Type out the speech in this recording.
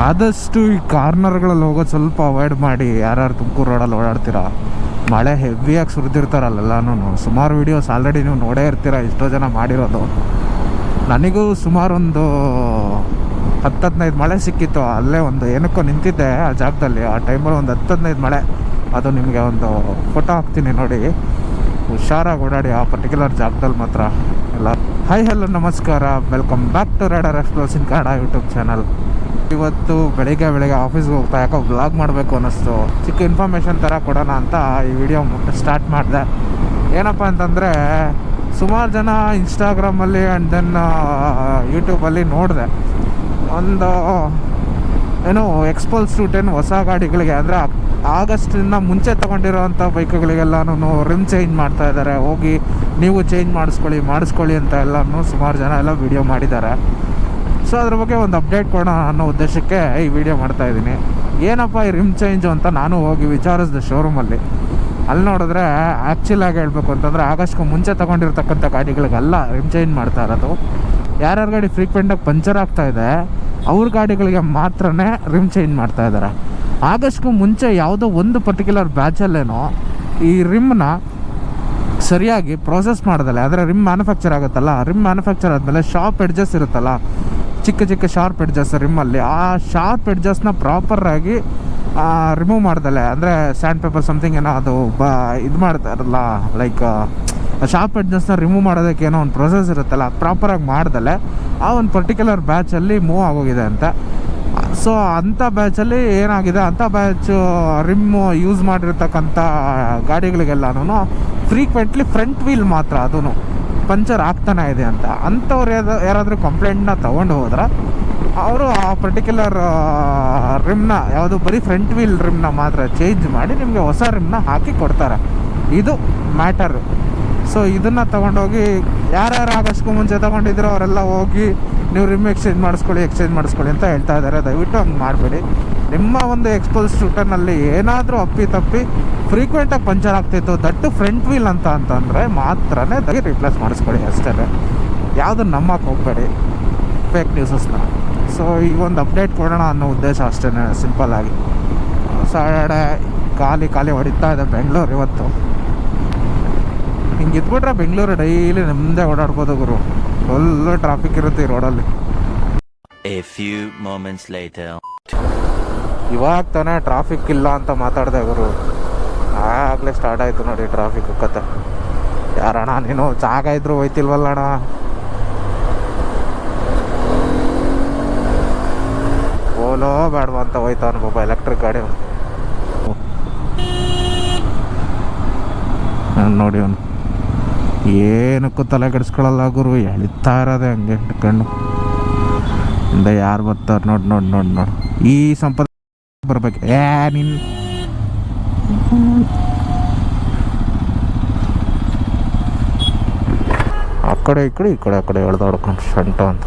ಆದಷ್ಟು ಈ ಕಾರ್ನರ್ಗಳಲ್ಲಿ ಹೋಗೋದು ಸ್ವಲ್ಪ ಅವಾಯ್ಡ್ ಮಾಡಿ. ಯಾರ್ಯಾರು ತುಮಕೂರು ರೋಡಲ್ಲಿ ಓಡಾಡ್ತೀರಾ, ಮಳೆ ಹೆವಿಯಾಗಿ ಸುರಿದಿರ್ತಾರಲ್ಲೆಲ್ಲನೂ. ಸುಮಾರು ವೀಡಿಯೋಸ್ ಆಲ್ರೆಡಿ ನೀವು ನೋಡೇ ಇರ್ತೀರ, ಎಷ್ಟೋ ಜನ ಮಾಡಿರೋದು. ನನಗೂ ಸುಮಾರು ಒಂದು 10-15 ಮಳೆ ಸಿಕ್ಕಿತ್ತು. ಅಲ್ಲೇ ಒಂದು ಏನಕ್ಕೋ ನಿಂತಿದ್ದೆ ಆ ಜಾಗದಲ್ಲಿ. ಆ ಟೈಮಲ್ಲಿ ಒಂದು 10-15 ಮಳೆ. ಅದು ನಿಮಗೆ ಒಂದು ಫೋಟೋ ಹಾಕ್ತೀನಿ ನೋಡಿ. ಹುಷಾರಾಗಿ ಓಡಾಡಿ ಆ ಪರ್ಟಿಕ್ಯುಲರ್ ಜಾಗದಲ್ಲಿ ಮಾತ್ರ ಎಲ್ಲ. ಹಾಯ್ ಹಲೋ ನಮಸ್ಕಾರ, welcome back to rider explores in Kannada YouTube channel. ಇವತ್ತು ಬೆಳಿಗ್ಗೆ ಆಫೀಸ್ಗೆ ಹೋಗ್ತಾ ಯಾಕೋ ವ್ಲಾಗ್ ಮಾಡಬೇಕು ಅನ್ನಿಸ್ತು. ಚಿಕ್ಕ ಇನ್ಫಾರ್ಮೇಷನ್ ಥರ ಕೊಡೋಣ ಅಂತ ಈ ವಿಡಿಯೋ ಸ್ಟಾರ್ಟ್ ಮಾಡಿದೆ. ಏನಪ್ಪ ಅಂತಂದರೆ, ಸುಮಾರು ಜನ ಇನ್ಸ್ಟಾಗ್ರಾಮಲ್ಲಿ ಆ್ಯಂಡ್ ದೆನ್ ಯೂಟ್ಯೂಬಲ್ಲಿ ನೋಡಿದೆ. ಒಂದು ಏನು ಎಕ್ಸ್ಪಲ್ಸ್ 210 ಹೊಸ ಗಾಡಿಗಳಿಗೆ, ಅಂದರೆ ಆಗಸ್ಟಿಂದ ಮುಂಚೆ ತೊಗೊಂಡಿರೋವಂಥ ಬೈಕ್ಗಳಿಗೆಲ್ಲನೂ ರಿಮ್ ಚೇಂಜ್ ಮಾಡ್ತಾ ಇದ್ದಾರೆ. ಹೋಗಿ ನೀವು ಚೇಂಜ್ ಮಾಡಿಸ್ಕೊಳ್ಳಿ ಅಂತ ಎಲ್ಲನೂ ಸುಮಾರು ಜನ ಎಲ್ಲ ವೀಡಿಯೋ ಮಾಡಿದ್ದಾರೆ. ಸೊ ಅದ್ರ ಬಗ್ಗೆ ಒಂದು ಅಪ್ಡೇಟ್ ಕೊಡೋಣ ಅನ್ನೋ ಉದ್ದೇಶಕ್ಕೆ ಈ ವಿಡಿಯೋ ಮಾಡ್ತಾಯಿದ್ದೀನಿ. ಏನಪ್ಪ ಈ ರಿಮ್ ಚೇಂಜು ಅಂತ ನಾನು ಹೋಗಿ ವಿಚಾರಿಸಿದೆ ಶೋರೂಮಲ್ಲಿ. ಅಲ್ಲಿ ನೋಡಿದ್ರೆ ಆ್ಯಕ್ಚುಲಾಗಿ ಹೇಳಬೇಕು ಅಂತಂದರೆ ಆಗಸ್ಟ್ಗೆ ಮುಂಚೆ ತೊಗೊಂಡಿರ್ತಕ್ಕಂಥ ಗಾಡಿಗಳಿಗೆಲ್ಲ ರಿಮ್ ಚೇಂಜ್ ಮಾಡ್ತಾ ಇರೋದು. ಯಾರ್ಯಾರ ಗಾಡಿ ಫ್ರೀಕ್ವೆಂಟಾಗಿ ಪಂಚರ್ ಆಗ್ತಾಯಿದೆ ಅವ್ರ ಗಾಡಿಗಳಿಗೆ ಮಾತ್ರ ರಿಮ್ ಚೇಂಜ್ ಮಾಡ್ತಾ ಇದ್ದಾರೆ. ಆಗಸ್ಟ್ಗೂ ಮುಂಚೆ ಯಾವುದೋ ಒಂದು ಪರ್ಟಿಕ್ಯುಲರ್ ಬ್ಯಾಚಲ್ಲೇನೋ ಈ ರಿಮ್ನ ಸರಿಯಾಗಿ ಪ್ರೋಸೆಸ್ ಮಾಡ್ದಲೆ, ಅಂದರೆ ರಿಮ್ ಮ್ಯಾನುಫ್ಯಾಕ್ಚರ್ ಆಗುತ್ತಲ್ಲ, ರಿಮ್ ಮ್ಯಾನುಫ್ಯಾಕ್ಚರ್ ಆದಮೇಲೆ ಶಾರ್ಪ್ ಎಡ್ಜಸ್ ಇರುತ್ತಲ್ಲ, ಚಿಕ್ಕ ಶಾರ್ಪ್ ಎಡ್ಜಸ್ ರಿಮ್ಮಲ್ಲಿ, ಆ ಶಾರ್ಪ್ ಎಡ್ಜಸ್ನ ಪ್ರಾಪರಾಗಿ ರಿಮೂವ್ ಮಾಡ್ದಲೆ, ಅಂದರೆ ಸ್ಯಾಂಡ್ ಪೇಪರ್ ಸಮಥಿಂಗ್ ಏನೋ ಅದು ಇದು ಮಾಡ್ತಾರಲ್ಲ, ಲೈಕ್ ಶಾರ್ಪ್ ಎಡ್ಜಸ್ನ ರಿಮೂವ್ ಮಾಡೋದಕ್ಕೆ ಏನೋ ಒಂದು ಪ್ರೊಸೆಸ್ ಇರುತ್ತಲ್ಲ, ಪ್ರಾಪರಾಗಿ ಮಾಡ್ದಲೆ ಆ ಒಂದು ಪರ್ಟಿಕ್ಯುಲರ್ ಬ್ಯಾಚಲ್ಲಿ ಮೂವ್ ಆಗೋಗಿದೆ ಅಂತ. ಸೊ ಅಂಥ ಬ್ಯಾಚಲ್ಲಿ ಏನಾಗಿದೆ, ಅಂಥ ಬ್ಯಾಚು ರಿಮ್ಮು ಯೂಸ್ ಮಾಡಿರ್ತಕ್ಕಂಥ ಗಾಡಿಗಳಿಗೆಲ್ಲನೂ ಫ್ರೀಕ್ವೆಂಟ್ಲಿ ಫ್ರಂಟ್ ವೀಲ್ ಮಾತ್ರ ಅದೂ ಪಂಚರ್ ಆಗ್ತಾನೆ ಇದೆ ಅಂತ. ಅಂಥವ್ರು ಯಾರಾದರೂ ಕಂಪ್ಲೇಂಟ್ನ ತೊಗೊಂಡು ಹೋದ್ರೆ ಅವರು ಆ ಪರ್ಟಿಕ್ಯುಲರ್ ರಿಮ್ನ, ಯಾವುದು ಬರೀ ಫ್ರಂಟ್ ವೀಲ್ ರಿಮ್ನ ಮಾತ್ರ ಚೇಂಜ್ ಮಾಡಿ ನಿಮಗೆ ಹೊಸ ರಿಮ್ನ ಹಾಕಿ ಕೊಡ್ತಾರೆ. ಇದು ಮ್ಯಾಟರು. ಸೊ ಇದನ್ನು ತೊಗೊಂಡೋಗಿ ಯಾರ್ಯಾರು ಆಗಸ್ಟ್ಗೂ ಮುಂಚೆ ತೊಗೊಂಡಿದ್ರು ಅವರೆಲ್ಲ ಹೋಗಿ ನೀವು ರಿಮ್ ಎಕ್ಸ್ಚೇಂಜ್ ಮಾಡಿಸ್ಕೊಳ್ಳಿ ಅಂತ ಹೇಳ್ತಾ ಇದ್ದಾರೆ. ದಯವಿಟ್ಟು ಹಂಗೆ ಮಾಡಬೇಡಿ. ನಿಮ್ಮ ಒಂದು ಎಕ್ಸ್ಪಲ್ಸ್ 210 ಏನಾದರೂ ಅಪ್ಪಿ ಫ್ರೀಕ್ವೆಂಟಾಗಿ ಪಂಚರ್ ಆಗ್ತಿತ್ತು, ದಟ್ಟು ಫ್ರಂಟ್ ವೀಲ್ ಅಂತಂದರೆ ಮಾತ್ರನೇ ರಿಪ್ಲೇಸ್ ಮಾಡಿಸ್ಕೊಳ್ಳಿ ಅಷ್ಟೇ. ಯಾವುದನ್ನು ನಂಬಕ್ಕೆ ಹೋಗಬೇಡಿ ಫೇಕ್ ನ್ಯೂಸಸ್ನ. ಸೊ ಈಗ ಒಂದು ಅಪ್ಡೇಟ್ ಕೊಡೋಣ ಅನ್ನೋ ಉದ್ದೇಶ ಅಷ್ಟೇ, ಸಿಂಪಲ್ಲಾಗಿ. ಸಾಡೆ ಖಾಲಿ ಹೊಡಿತಾ ಇದೆ ಬೆಂಗಳೂರು ಇವತ್ತು. ಹಿಂಗೆ ಇದ್ಬಿಟ್ರೆ ಬೆಂಗಳೂರು ಡೈಲಿ ನಮ್ಮದೇ ಓಡಾಡ್ಬೋದು ಗುರು. ಫುಲ್ಲು ಟ್ರಾಫಿಕ್ ಇರುತ್ತೆ ಈ ರೋಡಲ್ಲಿ. ಇವಾಗ ತಾನೇ ಟ್ರಾಫಿಕ್ ಇಲ್ಲ ಅಂತ ಮಾತಾಡಿದೆ ಗುರು, ಆಗಲೇ ಸ್ಟಾರ್ಟ್ ಆಯಿತು ನೋಡಿ ಟ್ರಾಫಿಕ್ ಕತೆ. ಯಾರಣ್ಣ ನೀನು ಜಾಗ ಇದ್ರು ಹೋಯ್ತಿಲ್ವಲ್ಲ ಅಣ್ಣ? ಓಲೋ ಬೇಡವಾ ಅಂತ ಹೋಯ್ತಾವನು ಬಾಬಾ ಎಲೆಕ್ಟ್ರಿಕ್ ಗಾಡಿ. ನೋಡಿ ಅವನು ಏನಕ್ಕೂ ತಲೆ ಕೆಡಿಸ್ಕೊಳ್ಳಲ್ಲ ಗುರು, ಎಳಿತಾ ಇರೋದೆ ಹಂಗೆ ಇಟ್ಕೊಂಡು. ಹಿಂದೆ ಯಾರು ಬರ್ತಾರೆ ನೋಡಿ. ಈ ಸಂಪದ ಬರ್ಬೇಕು. ನೀನು ಆ ಕಡೆ ಈ ಕಡೆ ಎಳ್ದಾಡ್ಕೊಂಡು ಶಂಟ ಅಂತ.